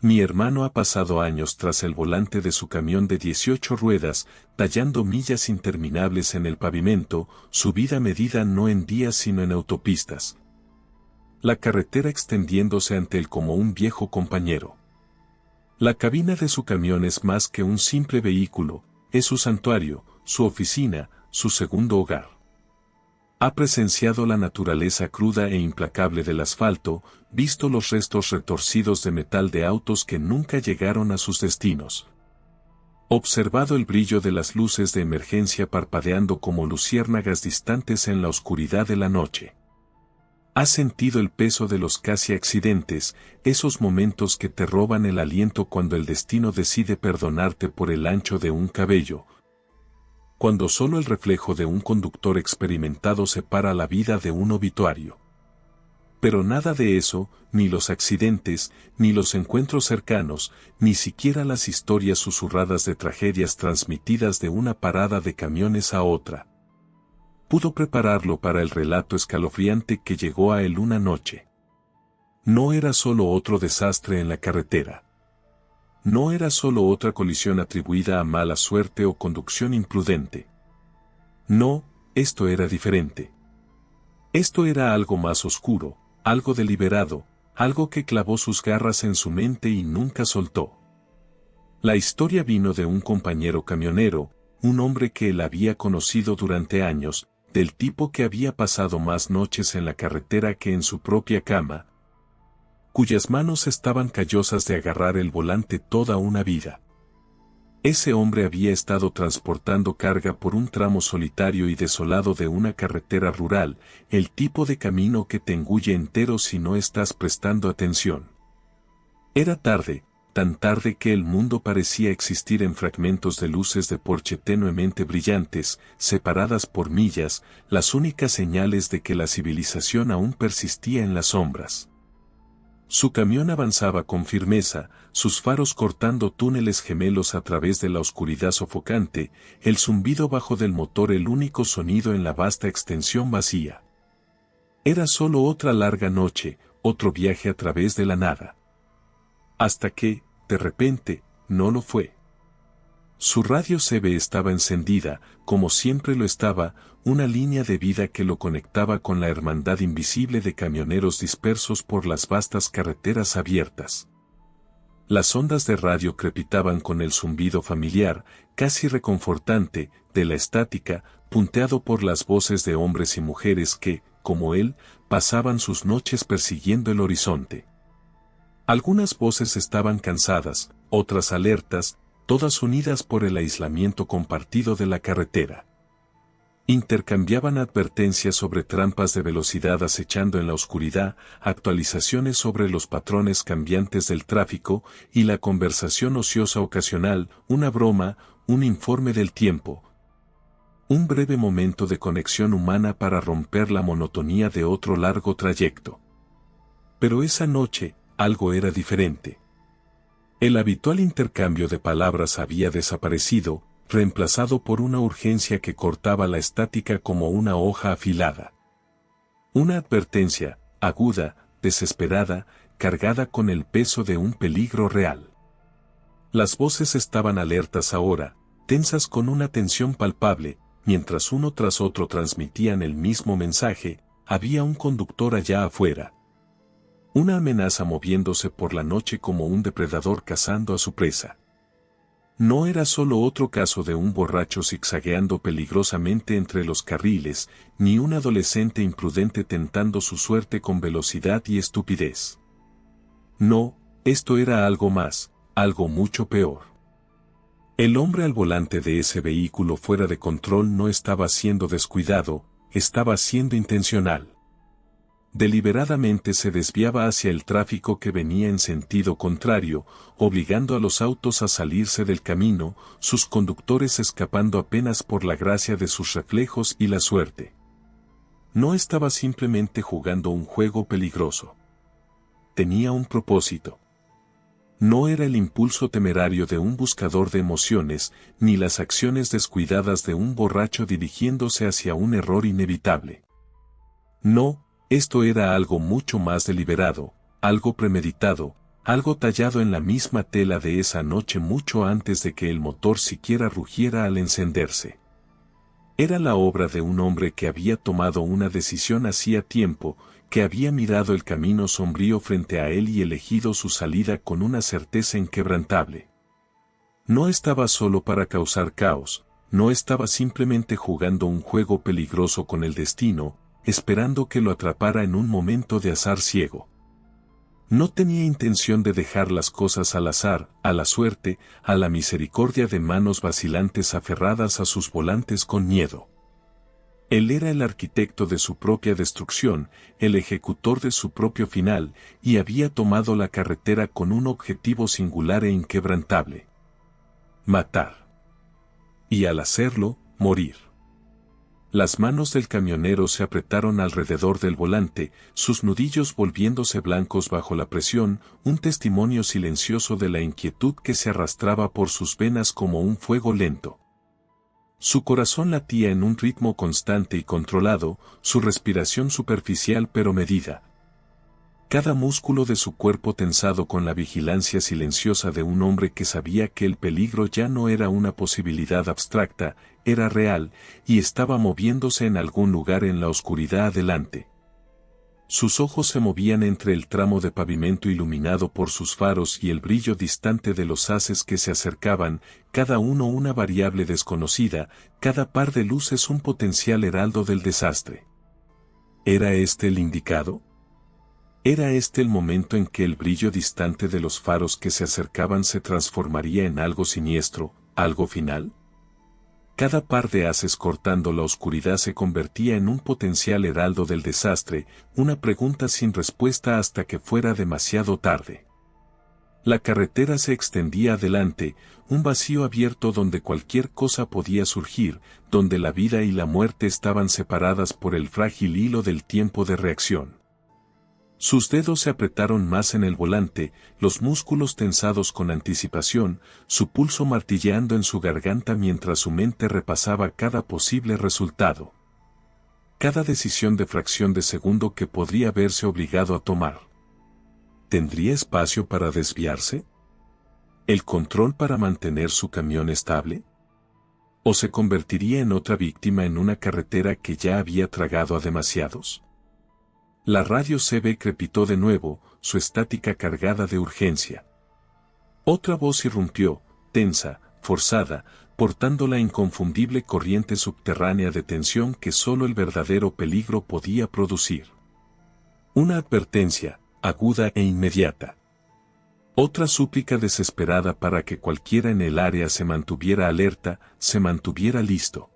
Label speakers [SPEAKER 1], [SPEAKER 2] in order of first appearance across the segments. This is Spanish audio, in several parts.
[SPEAKER 1] Mi hermano ha pasado años tras el volante de su camión de 18 ruedas, tallando millas interminables en el pavimento, su vida medida no en días sino en autopistas. La carretera extendiéndose ante él como un viejo compañero. La cabina de su camión es más que un simple vehículo, es su santuario, su oficina, su segundo hogar. Ha presenciado la naturaleza cruda e implacable del asfalto, visto los restos retorcidos de metal de autos que nunca llegaron a sus destinos. Observado el brillo de las luces de emergencia parpadeando como luciérnagas distantes en la oscuridad de la noche. Ha sentido el peso de los casi accidentes, esos momentos que te roban el aliento cuando el destino decide perdonarte por el ancho de un cabello. Cuando solo el reflejo de un conductor experimentado separa la vida de un obituario. Pero nada de eso, ni los accidentes, ni los encuentros cercanos, ni siquiera las historias susurradas de tragedias transmitidas de una parada de camiones a otra, pudo prepararlo para el relato escalofriante que llegó a él una noche. No era solo otro desastre en la carretera. No era solo otra colisión atribuida a mala suerte o conducción imprudente. No, esto era diferente. Esto era algo más oscuro, algo deliberado, algo que clavó sus garras en su mente y nunca soltó. La historia vino de un compañero camionero, un hombre que él había conocido durante años, del tipo que había pasado más noches en la carretera que en su propia cama, cuyas manos estaban callosas de agarrar el volante toda una vida. Ese hombre había estado transportando carga por un tramo solitario y desolado de una carretera rural, el tipo de camino que te engulle entero si no estás prestando atención. Era tarde, tan tarde que el mundo parecía existir en fragmentos de luces de porche tenuemente brillantes, separadas por millas, las únicas señales de que la civilización aún persistía en las sombras. Su camión avanzaba con firmeza, sus faros cortando túneles gemelos a través de la oscuridad sofocante, el zumbido bajo del motor el único sonido en la vasta extensión vacía. Era solo otra larga noche, otro viaje a través de la nada. Hasta que, de repente, no lo fue. Su radio CB estaba encendida, como siempre lo estaba, una línea de vida que lo conectaba con la hermandad invisible de camioneros dispersos por las vastas carreteras abiertas. Las ondas de radio crepitaban con el zumbido familiar, casi reconfortante, de la estática, punteado por las voces de hombres y mujeres que, como él, pasaban sus noches persiguiendo el horizonte. Algunas voces estaban cansadas, otras alertas, todas unidas por el aislamiento compartido de la carretera. Intercambiaban advertencias sobre trampas de velocidad acechando en la oscuridad, actualizaciones sobre los patrones cambiantes del tráfico y la conversación ociosa ocasional, una broma, un informe del tiempo. Un breve momento de conexión humana para romper la monotonía de otro largo trayecto. Pero esa noche, algo era diferente. El habitual intercambio de palabras había desaparecido, reemplazado por una urgencia que cortaba la estática como una hoja afilada. Una advertencia, aguda, desesperada, cargada con el peso de un peligro real. Las voces estaban alertas ahora, tensas con una tensión palpable, mientras uno tras otro transmitían el mismo mensaje, había un conductor allá afuera. Una amenaza moviéndose por la noche como un depredador cazando a su presa. No era solo otro caso de un borracho zigzagueando peligrosamente entre los carriles, ni un adolescente imprudente tentando su suerte con velocidad y estupidez. No, esto era algo más, algo mucho peor. El hombre al volante de ese vehículo fuera de control no estaba siendo descuidado, estaba siendo intencional. Deliberadamente se desviaba hacia el tráfico que venía en sentido contrario, obligando a los autos a salirse del camino, sus conductores escapando apenas por la gracia de sus reflejos y la suerte. No estaba simplemente jugando un juego peligroso. Tenía un propósito. No era el impulso temerario de un buscador de emociones, ni las acciones descuidadas de un borracho dirigiéndose hacia un error inevitable. No. Esto era algo mucho más deliberado, algo premeditado, algo tallado en la misma tela de esa noche mucho antes de que el motor siquiera rugiera al encenderse. Era la obra de un hombre que había tomado una decisión hacía tiempo, que había mirado el camino sombrío frente a él y elegido su salida con una certeza inquebrantable. No estaba solo para causar caos, no estaba simplemente jugando un juego peligroso con el destino, esperando que lo atrapara en un momento de azar ciego. No tenía intención de dejar las cosas al azar, a la suerte, a la misericordia de manos vacilantes aferradas a sus volantes con miedo. Él era el arquitecto de su propia destrucción, el ejecutor de su propio final, y había tomado la carretera con un objetivo singular e inquebrantable: matar. Y al hacerlo, morir. Las manos del camionero se apretaron alrededor del volante, sus nudillos volviéndose blancos bajo la presión, un testimonio silencioso de la inquietud que se arrastraba por sus venas como un fuego lento. Su corazón latía en un ritmo constante y controlado, su respiración superficial pero medida. Cada músculo de su cuerpo tensado con la vigilancia silenciosa de un hombre que sabía que el peligro ya no era una posibilidad abstracta, era real, y estaba moviéndose en algún lugar en la oscuridad adelante. Sus ojos se movían entre el tramo de pavimento iluminado por sus faros y el brillo distante de los haces que se acercaban, cada uno una variable desconocida, cada par de luces un potencial heraldo del desastre. ¿Era este el indicado? ¿Era este el momento en que el brillo distante de los faros que se acercaban se transformaría en algo siniestro, algo final? Cada par de haces cortando la oscuridad se convertía en un potencial heraldo del desastre, una pregunta sin respuesta hasta que fuera demasiado tarde. La carretera se extendía adelante, un vacío abierto donde cualquier cosa podía surgir, donde la vida y la muerte estaban separadas por el frágil hilo del tiempo de reacción. Sus dedos se apretaron más en el volante, los músculos tensados con anticipación, su pulso martilleando en su garganta mientras su mente repasaba cada posible resultado. Cada decisión de fracción de segundo que podría verse obligado a tomar. ¿Tendría espacio para desviarse? ¿El control para mantener su camión estable? ¿O se convertiría en otra víctima en una carretera que ya había tragado a demasiados? La radio CB crepitó de nuevo, su estática cargada de urgencia. Otra voz irrumpió, tensa, forzada, portando la inconfundible corriente subterránea de tensión que solo el verdadero peligro podía producir. Una advertencia, aguda e inmediata. Otra súplica desesperada para que cualquiera en el área se mantuviera alerta, se mantuviera listo.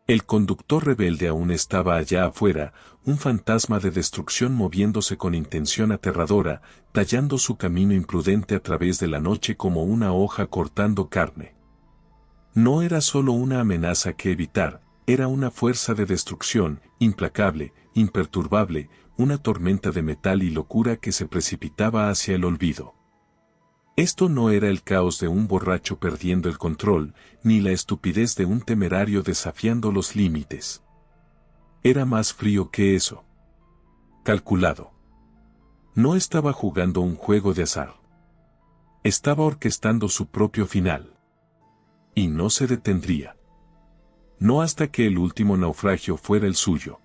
[SPEAKER 1] El conductor rebelde aún estaba allá afuera, un fantasma de destrucción moviéndose con intención aterradora, tallando su camino imprudente a través de la noche como una hoja cortando carne. No era solo una amenaza que evitar, era una fuerza de destrucción, implacable, imperturbable, una tormenta de metal y locura que se precipitaba hacia el olvido. Esto no era el caos de un borracho perdiendo el control, ni la estupidez de un temerario desafiando los límites. Era más frío que eso. Calculado. No estaba jugando un juego de azar. Estaba orquestando su propio final. Y no se detendría. No hasta que el último naufragio fuera el suyo.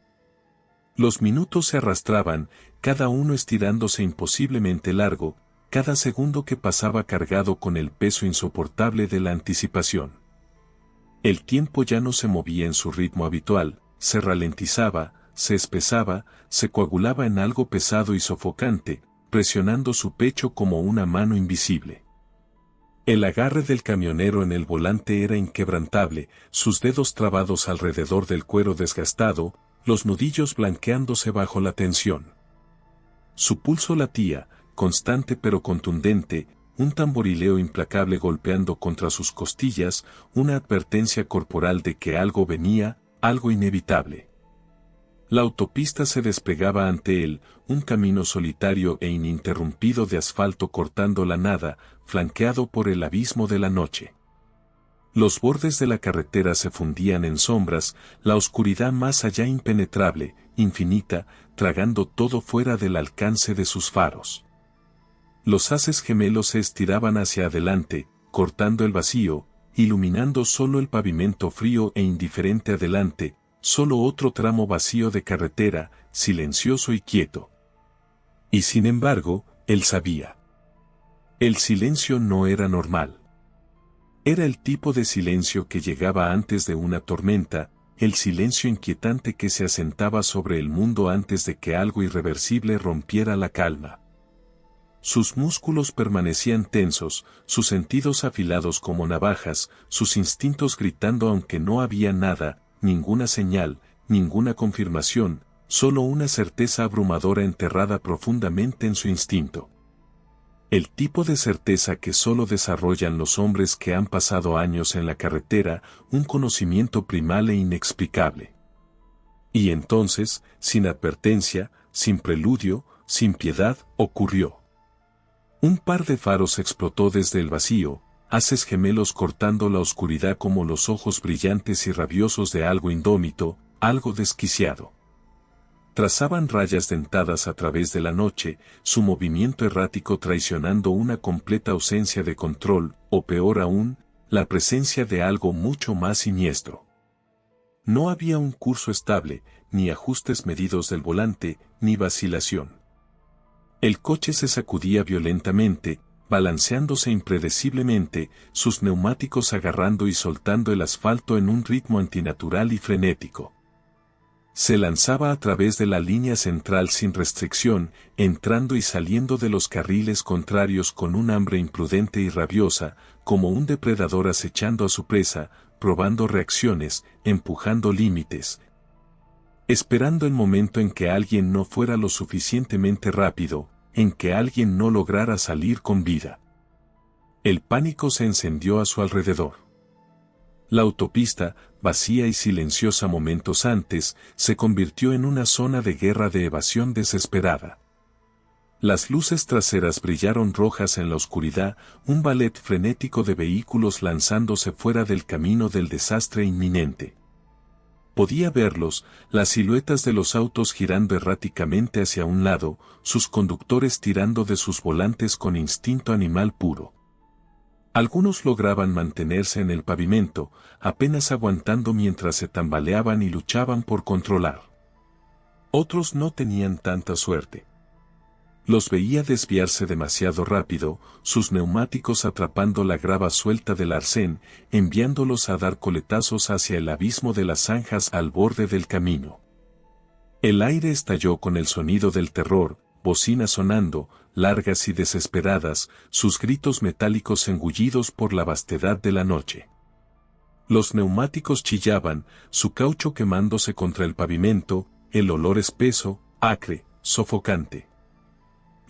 [SPEAKER 1] Los minutos se arrastraban, cada uno estirándose imposiblemente largo, cada segundo que pasaba cargado con el peso insoportable de la anticipación. El tiempo ya no se movía en su ritmo habitual, se ralentizaba, se espesaba, se coagulaba en algo pesado y sofocante, presionando su pecho como una mano invisible. El agarre del camionero en el volante era inquebrantable, sus dedos trabados alrededor del cuero desgastado, los nudillos blanqueándose bajo la tensión. Su pulso latía, constante pero contundente, un tamborileo implacable golpeando contra sus costillas, una advertencia corporal de que algo venía, algo inevitable. La autopista se desplegaba ante él, un camino solitario e ininterrumpido de asfalto cortando la nada, flanqueado por el abismo de la noche. Los bordes de la carretera se fundían en sombras, la oscuridad más allá impenetrable, infinita, tragando todo fuera del alcance de sus faros. Los haces gemelos se estiraban hacia adelante, cortando el vacío, iluminando solo el pavimento frío e indiferente adelante, solo otro tramo vacío de carretera, silencioso y quieto. Y sin embargo, él sabía. El silencio no era normal. Era el tipo de silencio que llegaba antes de una tormenta, el silencio inquietante que se asentaba sobre el mundo antes de que algo irreversible rompiera la calma. Sus músculos permanecían tensos, sus sentidos afilados como navajas, sus instintos gritando aunque no había nada, ninguna señal, ninguna confirmación, solo una certeza abrumadora enterrada profundamente en su instinto. El tipo de certeza que solo desarrollan los hombres que han pasado años en la carretera, un conocimiento primal e inexplicable. Y entonces, sin advertencia, sin preludio, sin piedad, ocurrió. Un par de faros explotó desde el vacío, haces gemelos cortando la oscuridad como los ojos brillantes y rabiosos de algo indómito, algo desquiciado. Trazaban rayas dentadas a través de la noche, su movimiento errático traicionando una completa ausencia de control, o peor aún, la presencia de algo mucho más siniestro. No había un curso estable, ni ajustes medidos del volante, ni vacilación. El coche se sacudía violentamente, balanceándose impredeciblemente, sus neumáticos agarrando y soltando el asfalto en un ritmo antinatural y frenético. Se lanzaba a través de la línea central sin restricción, entrando y saliendo de los carriles contrarios con un hambre imprudente y rabiosa, como un depredador acechando a su presa, probando reacciones, empujando límites, esperando el momento en que alguien no fuera lo suficientemente rápido, en que alguien no lograra salir con vida. El pánico se encendió a su alrededor. La autopista, vacía y silenciosa momentos antes, se convirtió en una zona de guerra de evasión desesperada. Las luces traseras brillaron rojas en la oscuridad, un ballet frenético de vehículos lanzándose fuera del camino del desastre inminente. Podía verlos, las siluetas de los autos girando erráticamente hacia un lado, sus conductores tirando de sus volantes con instinto animal puro. Algunos lograban mantenerse en el pavimento, apenas aguantando mientras se tambaleaban y luchaban por controlar. Otros no tenían tanta suerte. Los veía desviarse demasiado rápido, sus neumáticos atrapando la grava suelta del arcén, enviándolos a dar coletazos hacia el abismo de las zanjas al borde del camino. El aire estalló con el sonido del terror, bocinas sonando, largas y desesperadas, sus gritos metálicos engullidos por la vastedad de la noche. Los neumáticos chillaban, su caucho quemándose contra el pavimento, el olor espeso, acre, sofocante.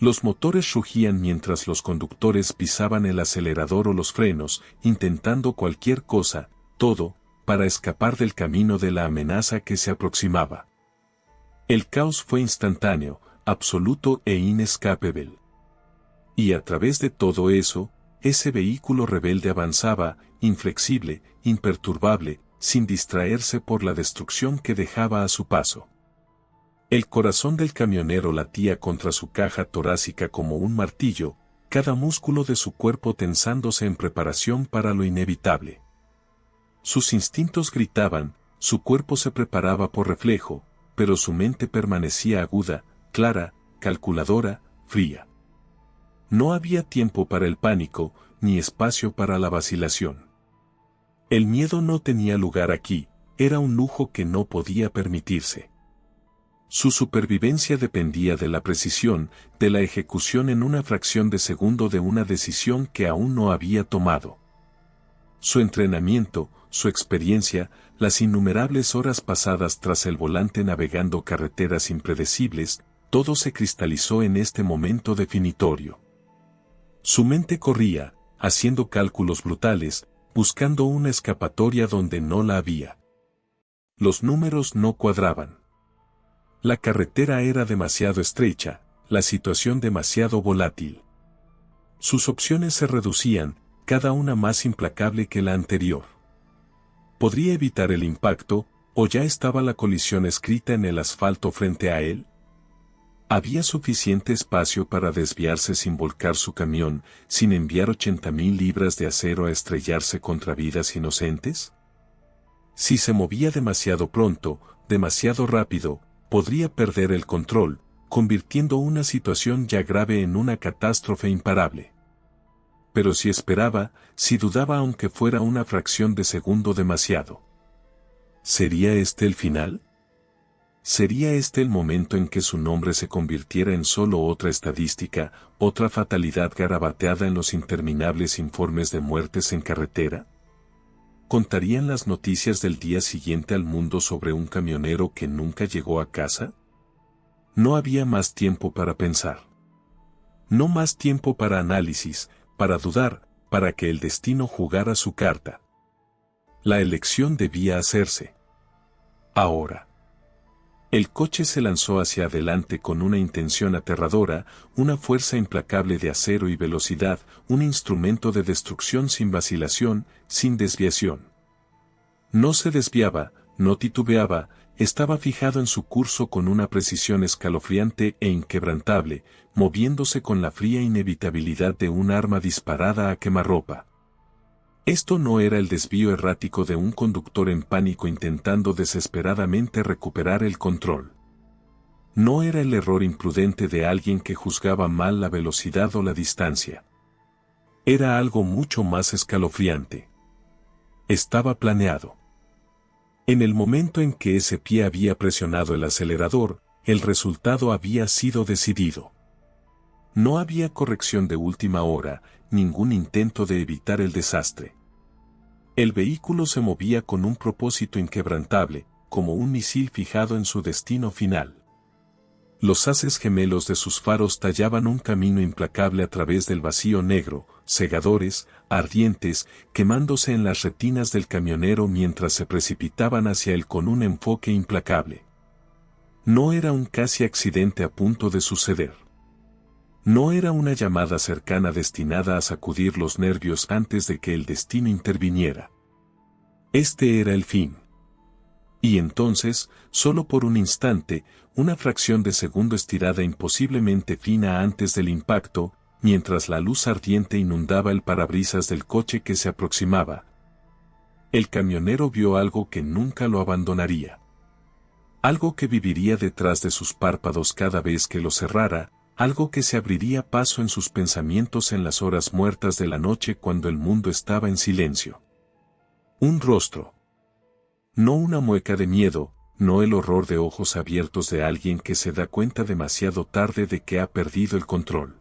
[SPEAKER 1] Los motores rugían mientras los conductores pisaban el acelerador o los frenos, intentando cualquier cosa, todo, para escapar del camino de la amenaza que se aproximaba. El caos fue instantáneo, absoluto e inescapable. Y a través de todo eso, ese vehículo rebelde avanzaba, inflexible, imperturbable, sin distraerse por la destrucción que dejaba a su paso. El corazón del camionero latía contra su caja torácica como un martillo, cada músculo de su cuerpo tensándose en preparación para lo inevitable. Sus instintos gritaban, su cuerpo se preparaba por reflejo, pero su mente permanecía aguda, clara, calculadora, fría. No había tiempo para el pánico, ni espacio para la vacilación. El miedo no tenía lugar aquí, era un lujo que no podía permitirse. Su supervivencia dependía de la precisión, de la ejecución en una fracción de segundo de una decisión que aún no había tomado. Su entrenamiento, su experiencia, las innumerables horas pasadas tras el volante navegando carreteras impredecibles, todo se cristalizó en este momento definitorio. Su mente corría, haciendo cálculos brutales, buscando una escapatoria donde no la había. Los números no cuadraban. La carretera era demasiado estrecha, la situación demasiado volátil. Sus opciones se reducían, cada una más implacable que la anterior. ¿Podría evitar el impacto, o ya estaba la colisión escrita en el asfalto frente a él? Había suficiente espacio para desviarse sin volcar su camión, sin enviar 80.000 libras de acero a estrellarse contra vidas inocentes. Si se movía demasiado pronto, demasiado rápido, podría perder el control, convirtiendo una situación ya grave en una catástrofe imparable. Pero si esperaba, si dudaba aunque fuera una fracción de segundo demasiado. ¿Sería este el final? ¿Sería este el momento en que su nombre se convirtiera en solo otra estadística, otra fatalidad garabateada en los interminables informes de muertes en carretera? ¿Contarían las noticias del día siguiente al mundo sobre un camionero que nunca llegó a casa? No había más tiempo para pensar. No más tiempo para análisis, para dudar, para que el destino jugara su carta. La elección debía hacerse. Ahora. El coche se lanzó hacia adelante con una intención aterradora, una fuerza implacable de acero y velocidad, un instrumento de destrucción sin vacilación, sin desviación. No se desviaba, no titubeaba, estaba fijado en su curso con una precisión escalofriante e inquebrantable, moviéndose con la fría inevitabilidad de un arma disparada a quemarropa. Esto no era el desvío errático de un conductor en pánico intentando desesperadamente recuperar el control. No era el error imprudente de alguien que juzgaba mal la velocidad o la distancia. Era algo mucho más escalofriante. Estaba planeado. En el momento en que ese pie había presionado el acelerador, el resultado había sido decidido. No había corrección de última hora, ningún intento de evitar el desastre. El vehículo se movía con un propósito inquebrantable, como un misil fijado en su destino final. Los haces gemelos de sus faros tallaban un camino implacable a través del vacío negro, cegadores, ardientes, quemándose en las retinas del camionero mientras se precipitaban hacia él con un enfoque implacable. No era un casi accidente a punto de suceder. No era una llamada cercana destinada a sacudir los nervios antes de que el destino interviniera. Este era el fin. Y entonces, solo por un instante, una fracción de segundo estirada imposiblemente fina antes del impacto, mientras la luz ardiente inundaba el parabrisas del coche que se aproximaba. El camionero vio algo que nunca lo abandonaría. Algo que viviría detrás de sus párpados cada vez que lo cerrara, algo que se abriría paso en sus pensamientos en las horas muertas de la noche cuando el mundo estaba en silencio. Un rostro. No una mueca de miedo, no el horror de ojos abiertos de alguien que se da cuenta demasiado tarde de que ha perdido el control.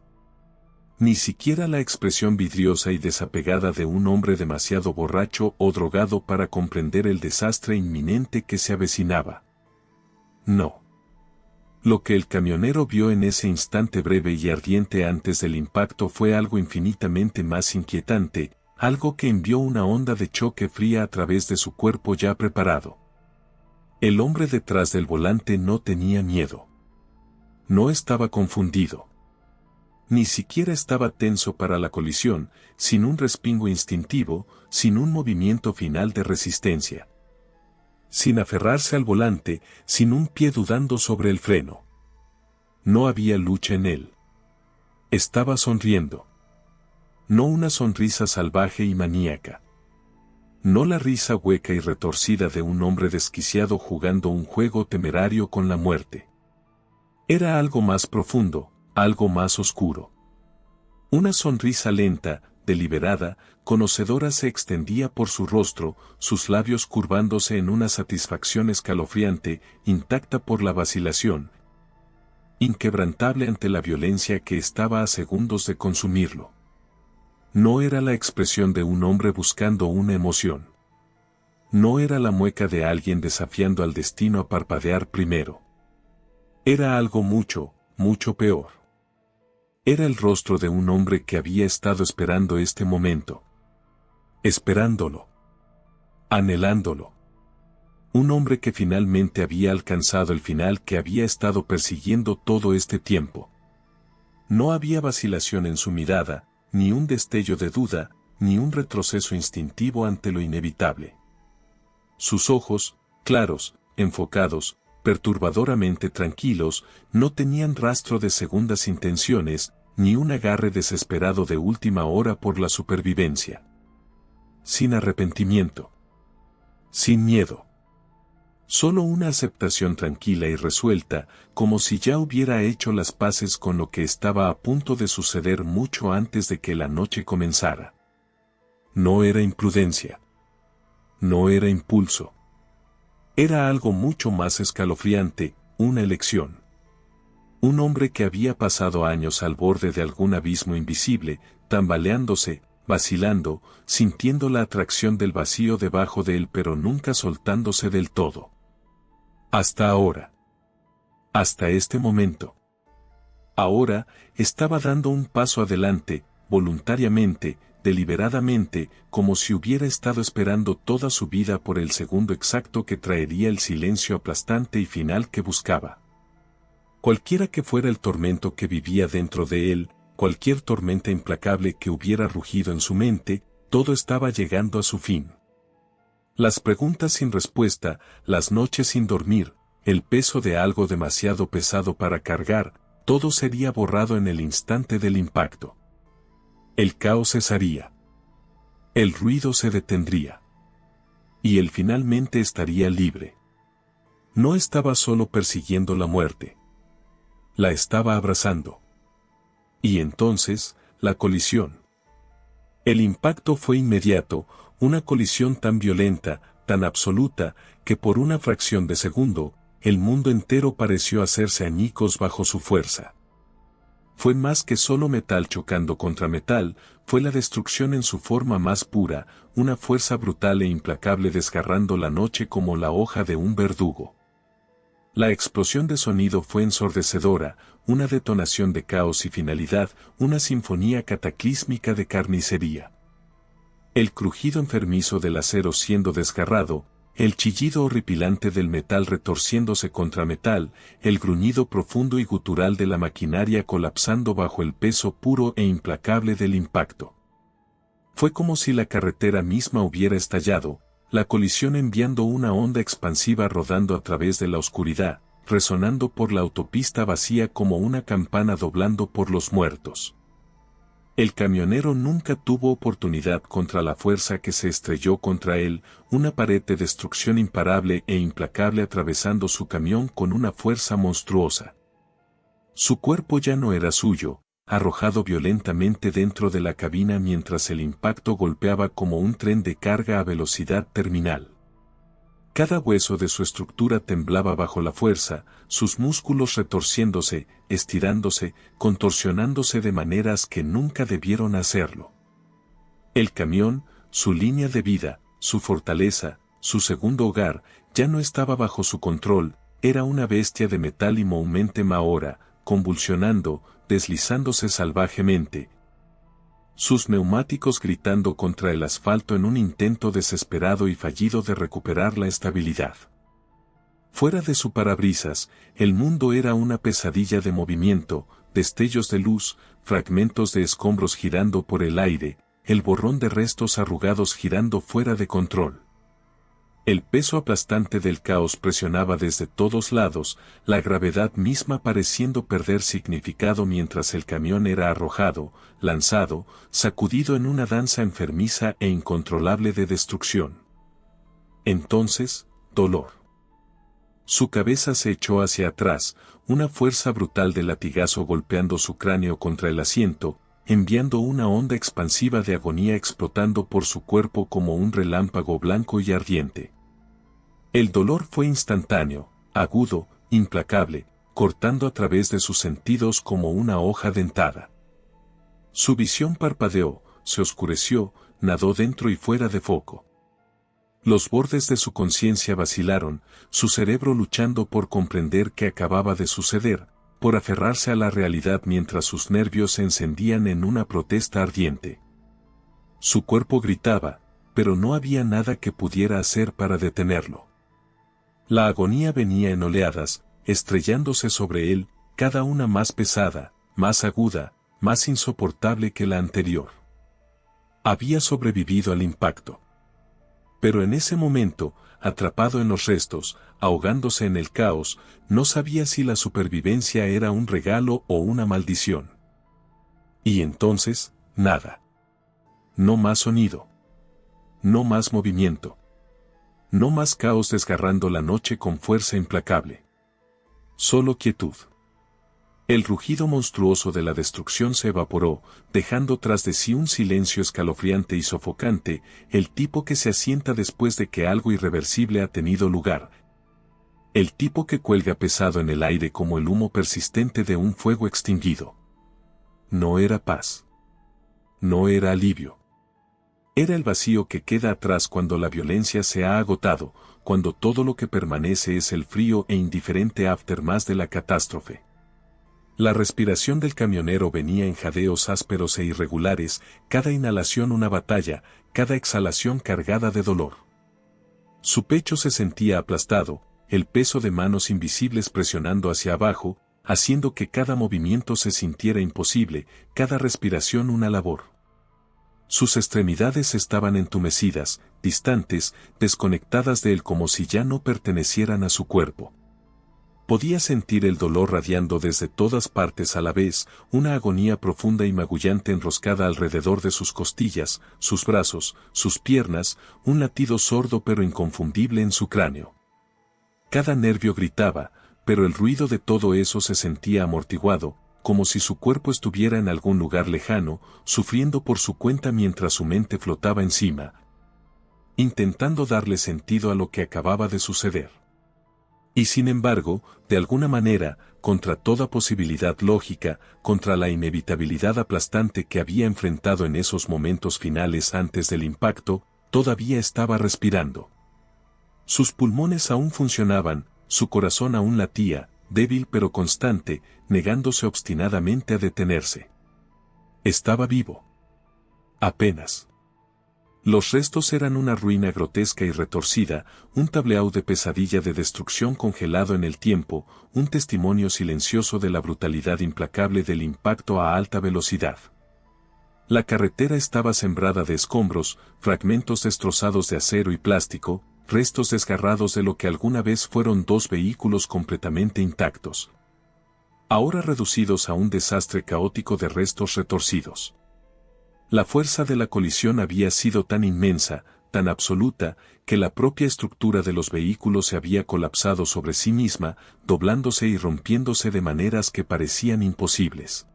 [SPEAKER 1] Ni siquiera la expresión vidriosa y desapegada de un hombre demasiado borracho o drogado para comprender el desastre inminente que se avecinaba. No. Lo que el camionero vio en ese instante breve y ardiente antes del impacto fue algo infinitamente más inquietante, algo que envió una onda de choque fría a través de su cuerpo ya preparado. El hombre detrás del volante no tenía miedo. No estaba confundido. Ni siquiera estaba tenso para la colisión, sin un respingo instintivo, sin un movimiento final de resistencia. Sin aferrarse al volante, sin un pie dudando sobre el freno. No había lucha en él. Estaba sonriendo. No una sonrisa salvaje y maníaca. No la risa hueca y retorcida de un hombre desquiciado jugando un juego temerario con la muerte. Era algo más profundo, algo más oscuro. Una sonrisa lenta, deliberada, conocedora se extendía por su rostro, sus labios curvándose en una satisfacción escalofriante, intacta por la vacilación, inquebrantable ante la violencia que estaba a segundos de consumirlo. No era la expresión de un hombre buscando una emoción. No era la mueca de alguien desafiando al destino a parpadear primero. Era algo mucho, mucho peor. Era el rostro de un hombre que había estado esperando este momento. Esperándolo. Anhelándolo. Un hombre que finalmente había alcanzado el final que había estado persiguiendo todo este tiempo. No había vacilación en su mirada, ni un destello de duda, ni un retroceso instintivo ante lo inevitable. Sus ojos, claros, enfocados, perturbadoramente tranquilos, no tenían rastro de segundas intenciones, ni un agarre desesperado de última hora por la supervivencia. Sin arrepentimiento. Sin miedo. Solo una aceptación tranquila y resuelta, como si ya hubiera hecho las paces con lo que estaba a punto de suceder mucho antes de que la noche comenzara. No era imprudencia. No era impulso. Era algo mucho más escalofriante, una elección. Un hombre que había pasado años al borde de algún abismo invisible, tambaleándose, vacilando, sintiendo la atracción del vacío debajo de él pero nunca soltándose del todo. Hasta ahora. Hasta este momento. Ahora, estaba dando un paso adelante, voluntariamente, deliberadamente, como si hubiera estado esperando toda su vida por el segundo exacto que traería el silencio aplastante y final que buscaba. Cualquiera que fuera el tormento que vivía dentro de él, cualquier tormenta implacable que hubiera rugido en su mente, todo estaba llegando a su fin. Las preguntas sin respuesta, las noches sin dormir, el peso de algo demasiado pesado para cargar, todo sería borrado en el instante del impacto. El caos cesaría. El ruido se detendría. Y él finalmente estaría libre. No estaba solo persiguiendo la muerte. La estaba abrazando. Y entonces, la colisión. El impacto fue inmediato, una colisión tan violenta, tan absoluta, que por una fracción de segundo, el mundo entero pareció hacerse añicos bajo su fuerza. Fue más que solo metal chocando contra metal, fue la destrucción en su forma más pura, una fuerza brutal e implacable desgarrando la noche como la hoja de un verdugo. La explosión de sonido fue ensordecedora, una detonación de caos y finalidad, una sinfonía cataclísmica de carnicería. El crujido enfermizo del acero siendo desgarrado, el chillido horripilante del metal retorciéndose contra metal, el gruñido profundo y gutural de la maquinaria colapsando bajo el peso puro e implacable del impacto. Fue como si la carretera misma hubiera estallado, la colisión enviando una onda expansiva rodando a través de la oscuridad, resonando por la autopista vacía como una campana doblando por los muertos. El camionero nunca tuvo oportunidad contra la fuerza que se estrelló contra él, una pared de destrucción imparable e implacable atravesando su camión con una fuerza monstruosa. Su cuerpo ya no era suyo, arrojado violentamente dentro de la cabina mientras el impacto golpeaba como un tren de carga a velocidad terminal. Cada hueso de su estructura temblaba bajo la fuerza, sus músculos retorciéndose, estirándose, contorsionándose de maneras que nunca debieron hacerlo. El camión, su línea de vida, su fortaleza, su segundo hogar, ya no estaba bajo su control, era una bestia de metal y Monumentum ahora, convulsionando, deslizándose salvajemente. Sus neumáticos gritando contra el asfalto en un intento desesperado y fallido de recuperar la estabilidad. Fuera de su parabrisas, el mundo era una pesadilla de movimiento, destellos de luz, fragmentos de escombros girando por el aire, el borrón de restos arrugados girando fuera de control. El peso aplastante del caos presionaba desde todos lados, la gravedad misma pareciendo perder significado mientras el camión era arrojado, lanzado, sacudido en una danza enfermiza e incontrolable de destrucción. Entonces, dolor. Su cabeza se echó hacia atrás, una fuerza brutal de latigazo golpeando su cráneo contra el asiento, enviando una onda expansiva de agonía explotando por su cuerpo como un relámpago blanco y ardiente. El dolor fue instantáneo, agudo, implacable, cortando a través de sus sentidos como una hoja dentada. Su visión parpadeó, se oscureció, nadó dentro y fuera de foco. Los bordes de su conciencia vacilaron, su cerebro luchando por comprender qué acababa de suceder, por aferrarse a la realidad mientras sus nervios se encendían en una protesta ardiente. Su cuerpo gritaba, pero no había nada que pudiera hacer para detenerlo. La agonía venía en oleadas, estrellándose sobre él, cada una más pesada, más aguda, más insoportable que la anterior. Había sobrevivido al impacto. Pero en ese momento, atrapado en los restos, ahogándose en el caos, no sabía si la supervivencia era un regalo o una maldición. Y entonces, nada. No más sonido. No más movimiento. No más caos desgarrando la noche con fuerza implacable. Solo quietud. El rugido monstruoso de la destrucción se evaporó, dejando tras de sí un silencio escalofriante y sofocante, el tipo que se asienta después de que algo irreversible ha tenido lugar. El tipo que cuelga pesado en el aire como el humo persistente de un fuego extinguido. No era paz. No era alivio. Era el vacío que queda atrás cuando la violencia se ha agotado, cuando todo lo que permanece es el frío e indiferente aftermath de la catástrofe. La respiración del camionero venía en jadeos ásperos e irregulares, cada inhalación una batalla, cada exhalación cargada de dolor. Su pecho se sentía aplastado, el peso de manos invisibles presionando hacia abajo, haciendo que cada movimiento se sintiera imposible, cada respiración una labor. Sus extremidades estaban entumecidas, distantes, desconectadas de él como si ya no pertenecieran a su cuerpo. Podía sentir el dolor radiando desde todas partes a la vez, una agonía profunda y magullante enroscada alrededor de sus costillas, sus brazos, sus piernas, un latido sordo pero inconfundible en su cráneo. Cada nervio gritaba, pero el ruido de todo eso se sentía amortiguado, como si su cuerpo estuviera en algún lugar lejano, sufriendo por su cuenta mientras su mente flotaba encima, intentando darle sentido a lo que acababa de suceder. Y sin embargo, de alguna manera, contra toda posibilidad lógica, contra la inevitabilidad aplastante que había enfrentado en esos momentos finales antes del impacto, todavía estaba respirando. Sus pulmones aún funcionaban, su corazón aún latía, débil pero constante, negándose obstinadamente a detenerse. Estaba vivo. Apenas. Los restos eran una ruina grotesca y retorcida, un tableau de pesadilla de destrucción congelado en el tiempo, un testimonio silencioso de la brutalidad implacable del impacto a alta velocidad. La carretera estaba sembrada de escombros, fragmentos destrozados de acero y plástico, restos desgarrados de lo que alguna vez fueron dos vehículos completamente intactos. Ahora reducidos a un desastre caótico de restos retorcidos. La fuerza de la colisión había sido tan inmensa, tan absoluta, que la propia estructura de los vehículos se había colapsado sobre sí misma, doblándose y rompiéndose de maneras que parecían imposibles.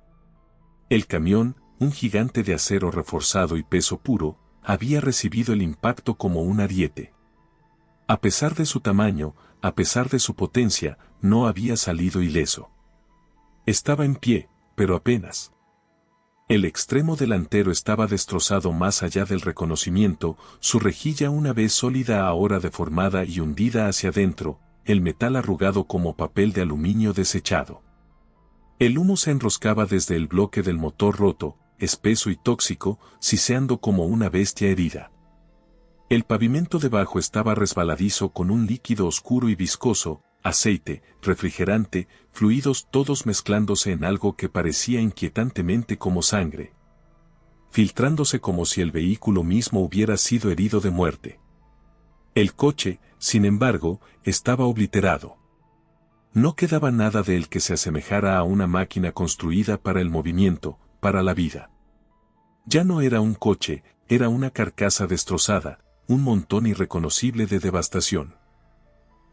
[SPEAKER 1] El camión, un gigante de acero reforzado y peso puro, había recibido el impacto como un ariete. A pesar de su tamaño, a pesar de su potencia, no había salido ileso. Estaba en pie, pero apenas. El extremo delantero estaba destrozado más allá del reconocimiento, su rejilla una vez sólida ahora deformada y hundida hacia adentro, el metal arrugado como papel de aluminio desechado. El humo se enroscaba desde el bloque del motor roto, espeso y tóxico, siseando como una bestia herida. El pavimento debajo estaba resbaladizo con un líquido oscuro y viscoso, aceite, refrigerante, fluidos todos mezclándose en algo que parecía inquietantemente como sangre. Filtrándose como si el vehículo mismo hubiera sido herido de muerte. El coche, sin embargo, estaba obliterado. No quedaba nada de él que se asemejara a una máquina construida para el movimiento, para la vida. Ya no era un coche, era una carcasa destrozada, un montón irreconocible de devastación.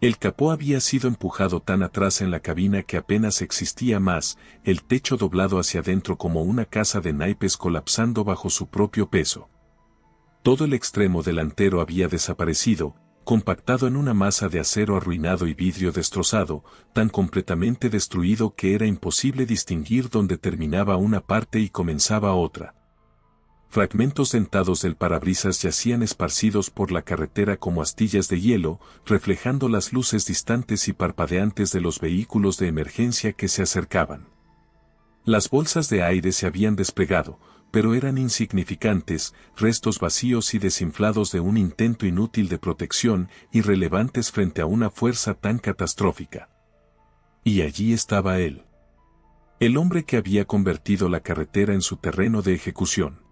[SPEAKER 1] El capó había sido empujado tan atrás en la cabina que apenas existía más, el techo doblado hacia adentro como una casa de naipes colapsando bajo su propio peso. Todo el extremo delantero había desaparecido, compactado en una masa de acero arruinado y vidrio destrozado, tan completamente destruido que era imposible distinguir dónde terminaba una parte y comenzaba otra. Fragmentos dentados del parabrisas yacían esparcidos por la carretera como astillas de hielo, reflejando las luces distantes y parpadeantes de los vehículos de emergencia que se acercaban. Las bolsas de aire se habían desplegado, pero eran insignificantes, restos vacíos y desinflados de un intento inútil de protección, irrelevantes frente a una fuerza tan catastrófica. Y allí estaba él. El hombre que había convertido la carretera en su terreno de ejecución.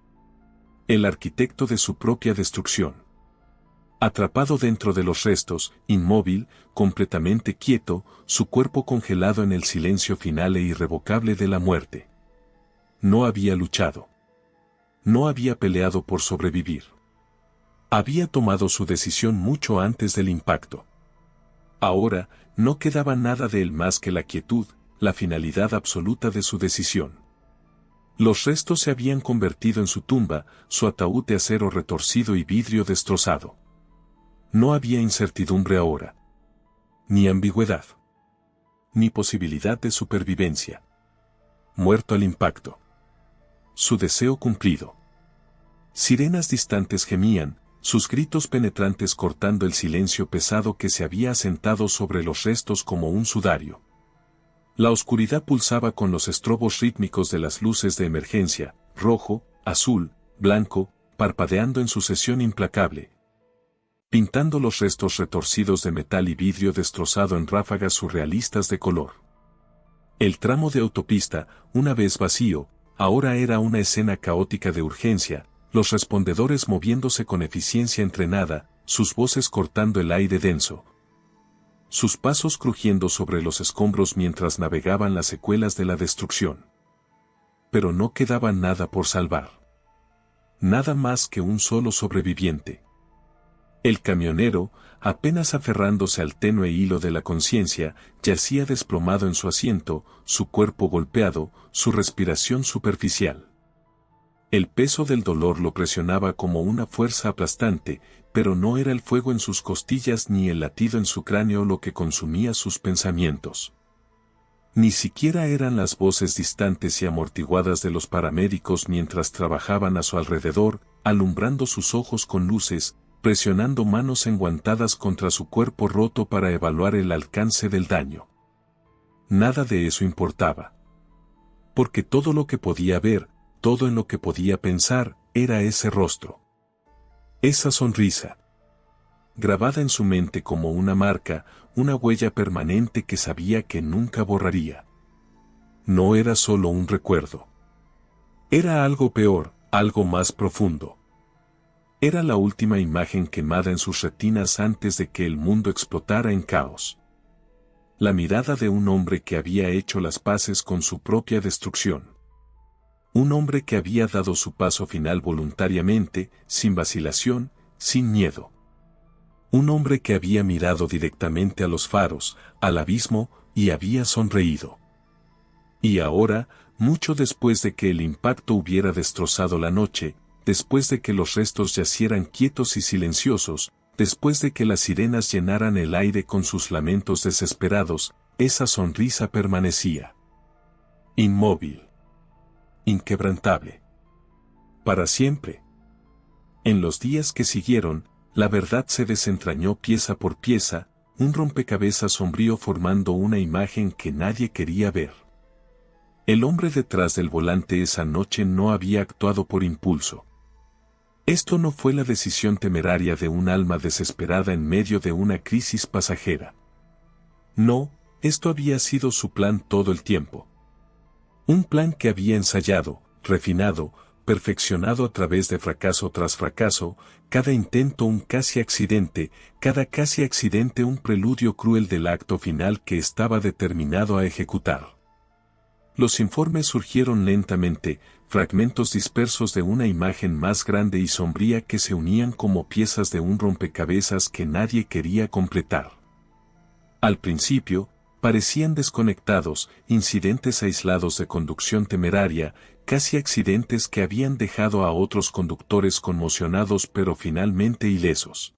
[SPEAKER 1] El arquitecto de su propia destrucción. Atrapado dentro de los restos, inmóvil, completamente quieto, su cuerpo congelado en el silencio final e irrevocable de la muerte. No había luchado. No había peleado por sobrevivir. Había tomado su decisión mucho antes del impacto. Ahora, no quedaba nada de él más que la quietud, la finalidad absoluta de su decisión. Los restos se habían convertido en su tumba, su ataúd de acero retorcido y vidrio destrozado. No había incertidumbre ahora. Ni ambigüedad. Ni posibilidad de supervivencia. Muerto al impacto. Su deseo cumplido. Sirenas distantes gemían, sus gritos penetrantes cortando el silencio pesado que se había asentado sobre los restos como un sudario. La oscuridad pulsaba con los estrobos rítmicos de las luces de emergencia, rojo, azul, blanco, parpadeando en sucesión implacable, pintando los restos retorcidos de metal y vidrio destrozado en ráfagas surrealistas de color. El tramo de autopista, una vez vacío, ahora era una escena caótica de urgencia, los respondedores moviéndose con eficiencia entrenada, sus voces cortando el aire denso. Sus pasos crujiendo sobre los escombros mientras navegaban las secuelas de la destrucción. Pero no quedaba nada por salvar. Nada más que un solo sobreviviente. El camionero, apenas aferrándose al tenue hilo de la conciencia, yacía desplomado en su asiento, su cuerpo golpeado, su respiración superficial. El peso del dolor lo presionaba como una fuerza aplastante, pero no era el fuego en sus costillas ni el latido en su cráneo lo que consumía sus pensamientos. Ni siquiera eran las voces distantes y amortiguadas de los paramédicos mientras trabajaban a su alrededor, alumbrando sus ojos con luces, presionando manos enguantadas contra su cuerpo roto para evaluar el alcance del daño. Nada de eso importaba. Porque todo lo que podía ver, todo en lo que podía pensar, era ese rostro. Esa sonrisa. Grabada en su mente como una marca, una huella permanente que sabía que nunca borraría. No era solo un recuerdo. Era algo peor, algo más profundo. Era la última imagen quemada en sus retinas antes de que el mundo explotara en caos. La mirada de un hombre que había hecho las paces con su propia destrucción. Un hombre que había dado su paso final voluntariamente, sin vacilación, sin miedo. Un hombre que había mirado directamente a los faros, al abismo, y había sonreído. Y ahora, mucho después de que el impacto hubiera destrozado la noche, después de que los restos yacieran quietos y silenciosos, después de que las sirenas llenaran el aire con sus lamentos desesperados, esa sonrisa permanecía. Inmóvil. Inquebrantable. Para siempre. En los días que siguieron, la verdad se desentrañó pieza por pieza, un rompecabezas sombrío formando una imagen que nadie quería ver. El hombre detrás del volante esa noche no había actuado por impulso. Esto no fue la decisión temeraria de un alma desesperada en medio de una crisis pasajera. No, esto había sido su plan todo el tiempo. Un plan que había ensayado, refinado, perfeccionado a través de fracaso tras fracaso, cada intento un casi accidente, cada casi accidente un preludio cruel del acto final que estaba determinado a ejecutar. Los informes surgieron lentamente, fragmentos dispersos de una imagen más grande y sombría que se unían como piezas de un rompecabezas que nadie quería completar. Al principio, parecían desconectados, incidentes aislados de conducción temeraria, casi accidentes que habían dejado a otros conductores conmocionados pero finalmente ilesos.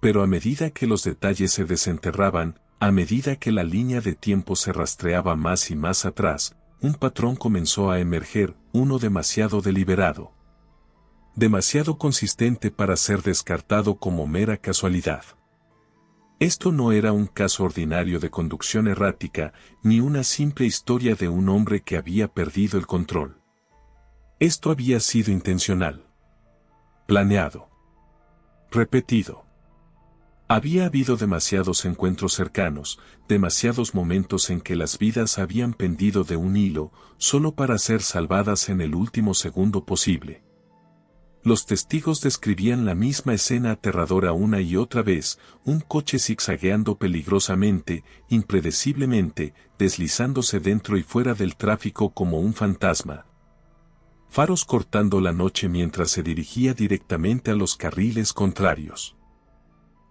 [SPEAKER 1] Pero a medida que los detalles se desenterraban, a medida que la línea de tiempo se rastreaba más y más atrás, un patrón comenzó a emerger, uno demasiado deliberado. Demasiado consistente para ser descartado como mera casualidad. Esto no era un caso ordinario de conducción errática, ni una simple historia de un hombre que había perdido el control. Esto había sido intencional. Planeado. Repetido. Había habido demasiados encuentros cercanos, demasiados momentos en que las vidas habían pendido de un hilo, solo para ser salvadas en el último segundo posible. Los testigos describían la misma escena aterradora una y otra vez, un coche zigzagueando peligrosamente, impredeciblemente, deslizándose dentro y fuera del tráfico como un fantasma. Faros cortando la noche mientras se dirigía directamente a los carriles contrarios.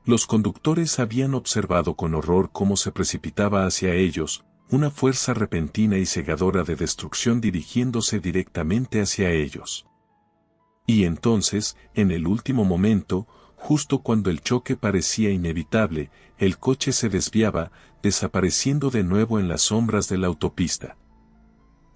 [SPEAKER 1] Los conductores habían observado con horror cómo se precipitaba hacia ellos, una fuerza repentina y cegadora de destrucción dirigiéndose directamente hacia ellos. Y entonces, en el último momento, justo cuando el choque parecía inevitable, el coche se desviaba, desapareciendo de nuevo en las sombras de la autopista.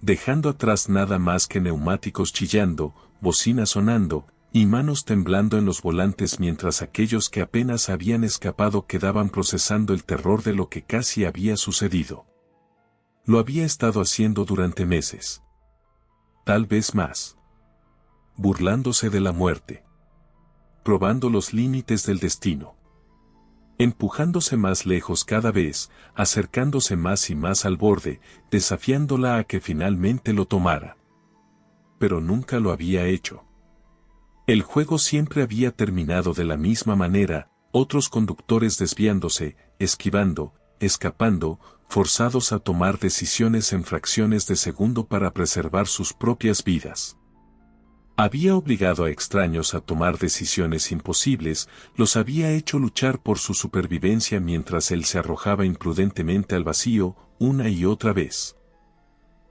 [SPEAKER 1] Dejando atrás nada más que neumáticos chillando, bocinas sonando, y manos temblando en los volantes mientras aquellos que apenas habían escapado quedaban procesando el terror de lo que casi había sucedido. Lo había estado haciendo durante meses. Tal vez más. Burlándose de la muerte. Probando los límites del destino. Empujándose más lejos cada vez, acercándose más y más al borde, desafiándola a que finalmente lo tomara. Pero nunca lo había hecho. El juego siempre había terminado de la misma manera, otros conductores desviándose, esquivando, escapando, forzados a tomar decisiones en fracciones de segundo para preservar sus propias vidas. Había obligado a extraños a tomar decisiones imposibles, los había hecho luchar por su supervivencia mientras él se arrojaba imprudentemente al vacío, una y otra vez.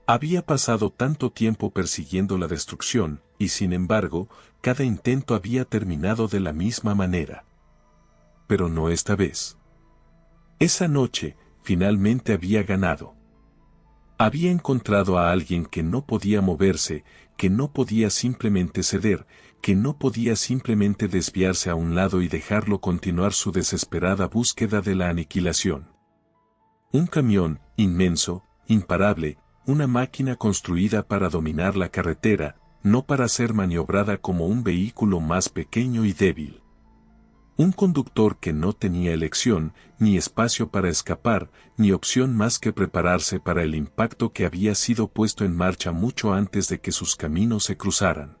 [SPEAKER 1] Había pasado tanto tiempo persiguiendo la destrucción, y sin embargo, cada intento había terminado de la misma manera. Pero no esta vez. Esa noche, finalmente había ganado. Había encontrado a alguien que no podía moverse, que no podía simplemente ceder, que no podía simplemente desviarse a un lado y dejarlo continuar su desesperada búsqueda de la aniquilación. Un camión, inmenso, imparable, una máquina construida para dominar la carretera, no para ser maniobrada como un vehículo más pequeño y débil. Un conductor que no tenía elección, ni espacio para escapar, ni opción más que prepararse para el impacto que había sido puesto en marcha mucho antes de que sus caminos se cruzaran.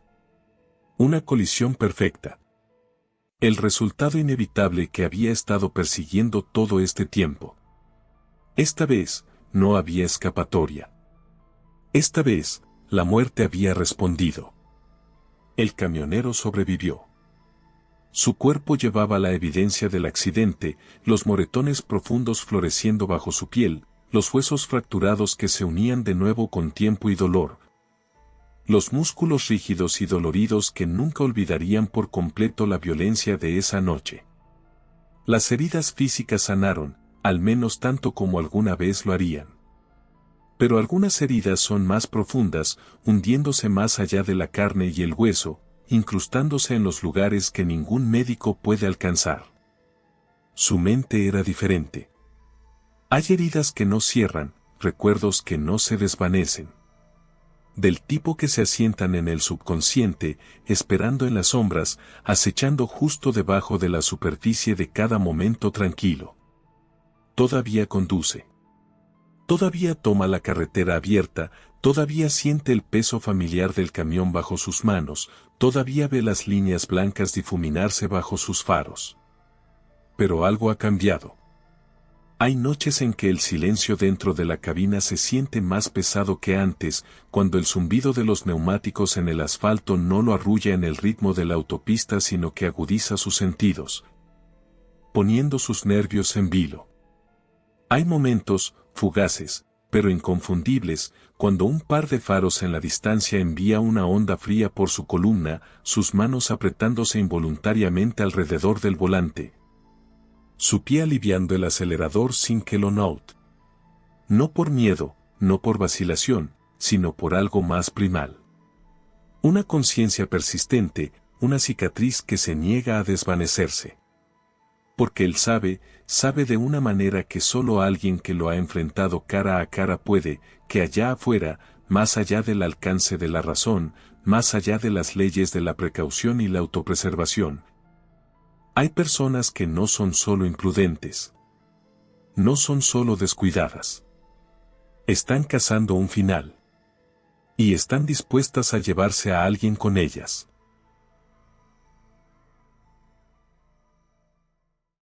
[SPEAKER 1] Una colisión perfecta. El resultado inevitable que había estado persiguiendo todo este tiempo. Esta vez, no había escapatoria. Esta vez, la muerte había respondido. El camionero sobrevivió. Su cuerpo llevaba la evidencia del accidente, los moretones profundos floreciendo bajo su piel, los huesos fracturados que se unían de nuevo con tiempo y dolor. Los músculos rígidos y doloridos que nunca olvidarían por completo la violencia de esa noche. Las heridas físicas sanaron, al menos tanto como alguna vez lo harían. Pero algunas heridas son más profundas, hundiéndose más allá de la carne y el hueso, incrustándose en los lugares que ningún médico puede alcanzar. Su mente era diferente. Hay heridas que no cierran, recuerdos que no se desvanecen. Del tipo que se asientan en el subconsciente, esperando en las sombras, acechando justo debajo de la superficie de cada momento tranquilo. Todavía conduce. Todavía toma la carretera abierta, todavía siente el peso familiar del camión bajo sus manos, todavía ve las líneas blancas difuminarse bajo sus faros. Pero algo ha cambiado. Hay noches en que el silencio dentro de la cabina se siente más pesado que antes, cuando el zumbido de los neumáticos en el asfalto no lo arrulla en el ritmo de la autopista sino que agudiza sus sentidos, poniendo sus nervios en vilo. Hay momentos, fugaces, pero inconfundibles, cuando un par de faros en la distancia envía una onda fría por su columna, sus manos apretándose involuntariamente alrededor del volante. Su pie aliviando el acelerador sin que lo note. No por miedo, no por vacilación, sino por algo más primal. Una conciencia persistente, una cicatriz que se niega a desvanecerse. Porque él sabe de una manera que solo alguien que lo ha enfrentado cara a cara puede, que allá afuera, más allá del alcance de la razón, más allá de las leyes de la precaución y la autopreservación. Hay personas que no son solo imprudentes. No son solo descuidadas. Están cazando un final. Y están dispuestas a llevarse a alguien con ellas.